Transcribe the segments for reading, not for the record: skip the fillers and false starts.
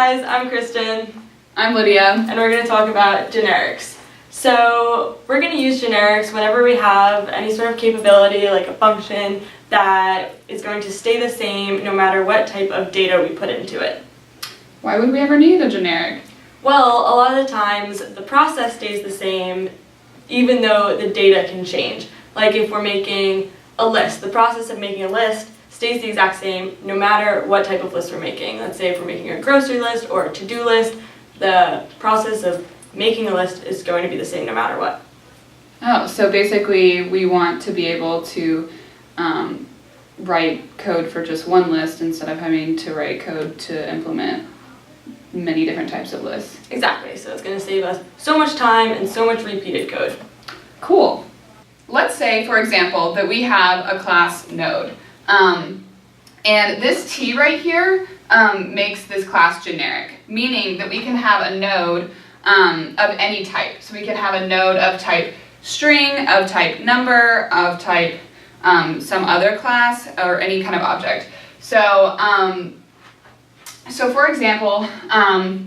guys, I'm Kristen. I'm Lydia. And we're going to talk about generics. So we're going to use generics whenever we have any sort of capability, like a function that is going to stay the same no matter what type of data we put into it. Why would we ever need a generic? Well, a lot of the times the process stays the same even though the data can change. Like if we're making a list, the process of making a list stays the exact same no matter what type of list we're making. Let's say if we're making a grocery list or a to-do list, the process of making a list is going to be the same no matter what. Oh, so basically we want to be able to write code for just one list instead of having to write code to implement many different types of lists. Exactly, so it's going to save us so much time and so much repeated code. Cool. Let's say, for example, that we have a class node. And this T right here makes this class generic, meaning that we can have a node of any type. So we can have a node of type string, of type number, of type some other class, or any kind of object. So, for example,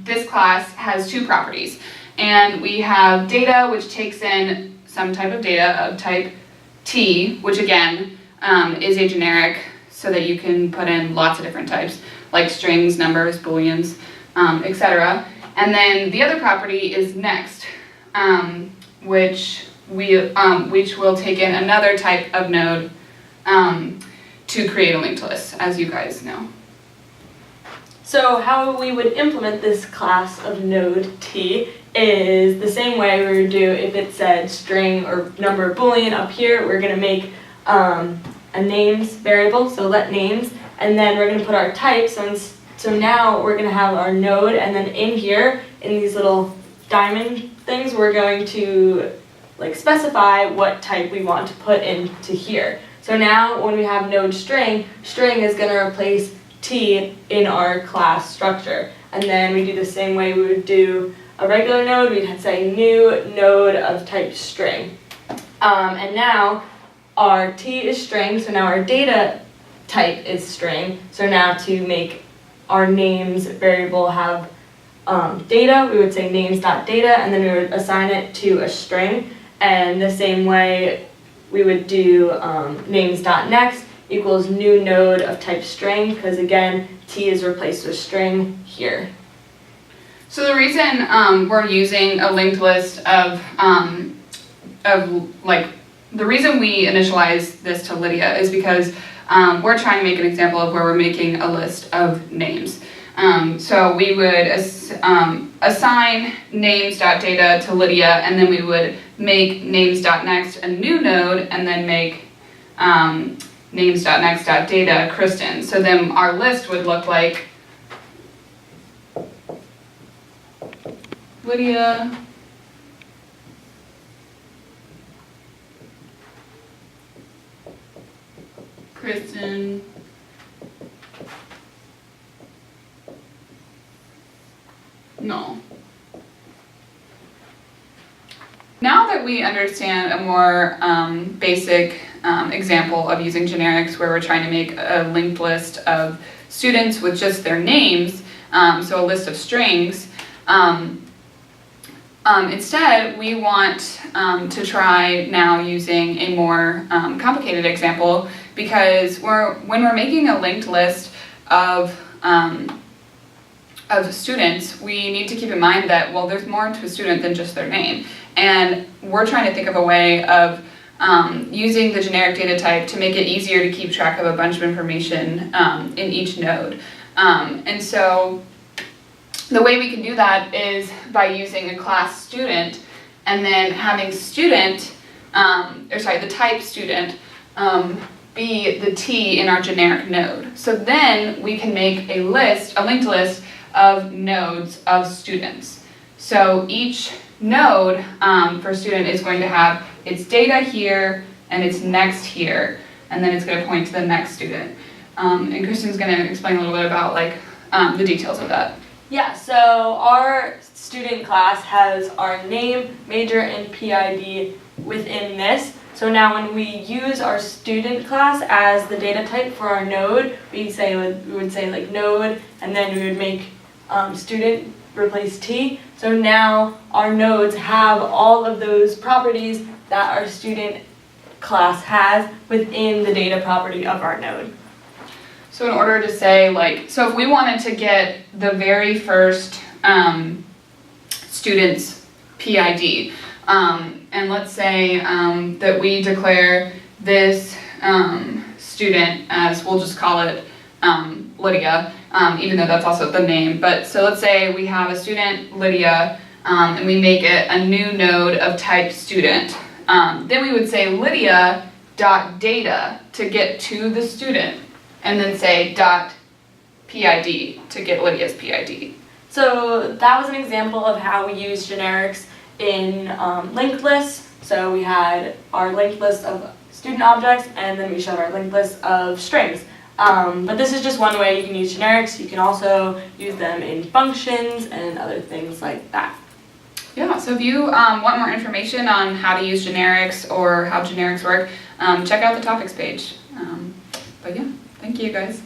this class has two properties. And we have data, which takes in some type of data of type T, which again is a generic, so that you can put in lots of different types, like strings, numbers, booleans, etc. And then the other property is next, which will take in another type of node to create a linked list, as you guys know. So how we would implement this class of node T is the same way we would do if it said string or number boolean. Up here we're going to make a names variable, so let names, and then we're going to put our type. So now we're going to have our node, and then in here, in these little diamond things, we're going to specify what type we want to put into here. So now when we have node string, string is going to replace T in our class structure. And then we do the same way we would do a regular node. We'd say new node of type string. And now our T is string, so now our data type is string. So now to make our names variable have data, we would say names.data, and then we would assign it to a string. And the same way we would do names.next equals new node of type string, because again, T is replaced with string here. So the reason we're using a linked list the reason we initialize this to Lydia is because we're trying to make an example of where we're making a list of names. So we would assign names.data to Lydia, and then we would make names.next a new node, and then make names.next.data Kristen. So then our list would look like Lydia, Kristen, no. Now that we understand a more basic example of using generics where we're trying to make a linked list of students with just their names, so a list of strings, instead we want to try now using a more complicated example, because when we're making a linked list of students, we need to keep in mind that, well, there's more to a student than just their name. And we're trying to think of a way of using the generic data type to make it easier to keep track of a bunch of information in each node. And so the way we can do that is by using a class student, and then having the type student be the T in our generic node. So then we can make a linked list of nodes of students. So each node for student is going to have its data here and its next here, and then it's going to point to the next student. And Kristen's going to explain a little bit about the details of that. Yeah, so our student class has our name, major, and PID within this. So now when we use our student class as the data type for our node, we would say like node, and then we would make student replace T. So now our nodes have all of those properties that our student class has within the data property of our node. So in order to say, like, so if we wanted to get the very first student's PID, and let's say that we declare this student as, we'll just call it Lydia, even though that's also the name. But so let's say we have a student, Lydia, and we make it a new node of type student. Then we would say Lydia.data to get to the student, and then say .PID to get Lydia's PID. So that was an example of how we use generics in linked lists. So we had our linked list of student objects, and then we showed our linked list of strings. But this is just one way you can use generics. You can also use them in functions and other things like that. Yeah, so if you want more information on how to use generics or how generics work, check out the topics page. But yeah, thank you guys.